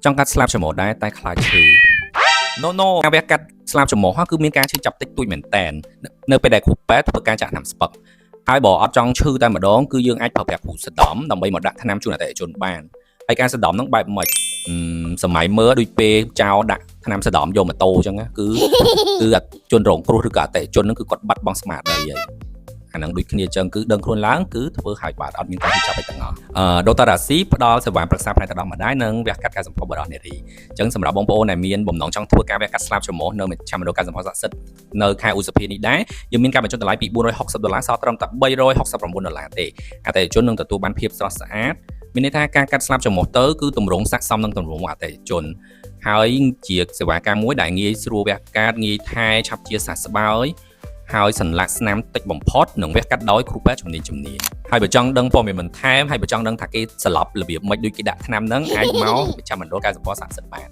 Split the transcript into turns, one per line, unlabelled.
ចង់កាត់ស្លាប់ច្រមុះដែរតែខ្លាចឈឺ no ការវះកាត់ស្លាប់ច្រមុះគឺមានការឈឺចាប់តិចតួចមែនតែននៅពេលដែលគ្រូពេទ្យធ្វើការចាក់ថ្នាំស្ពឹកហើយបើអត់ចង់ឈឺតែម្ដងគឺយើងអាចប្រើប្រាស់គ្រូសដំដើម្បីមកដាក់ថ្នាំជូនអតិថិជនបានហើយការសដំហ្នឹងបែបមិនសម័យមើលដូចពេលចោលដាក់ថ្នាំសដំយកម៉ូតូអញ្ចឹងគឺជនរងគ្រោះឬក៏អតិថិជនហ្នឹងគឺគាត់បាត់បង់ស្មារតីហើយអាហ្នឹងដូចគ្នាអញ្ចឹងគឺដឹងខ្លួនឡើងគឺធ្វើឲ្យបាទអត់មានការឈឺចាប់អីទាំងអស់ Dr. Rasi ផ្ដល់សេវាប្រឹក្សាផ្នែកទឹកដោះម្ដាយនិងវះកាត់ការសម្ពោធបរិសុទ្ធនារីអញ្ចឹងសម្រាប់បងប្អូនដែលមានបំណងចង់ធ្វើការវះកាត់ស្លាប់ច្រមុះនៅមជ្ឈមណ្ឌលការសម្ពោធស័ក្តិសិទ្ធិនៅខែឧសភានេះដែរយើងមានការបញ្ចុះតម្លៃពី$460សល់ត្រឹមតែ$369ទេអតិថិជននឹងទទួលបានភាពស្រស់ស្អាតមានន័យថាការកាត់ស្លាប់ច្រមុះទៅគឺទម្រង់ស័ក្តិសមនឹងទម្រង់អតិថិជនហើយជាសេវាកម្មមួយដែលងាយស្រួលវះកាត់ងាយថែឆាប់ជាសះស្បើយហើយសន្លាក់ស្នាមតិចបំផុតនឹងវះកាត់ដោយគ្រូពេទ្យជំនាញហើយបើចង់ដឹងព័ត៌មានបន្ថែមហើយបើចង់ដឹងថាគេសន្លប់របៀបម៉េចដូចគេដាក់ថ្នាំហ្នឹងអាចមកប្រចាំមណ្ឌលការសម្ពោធស័ក្តិសិទ្ធិបាន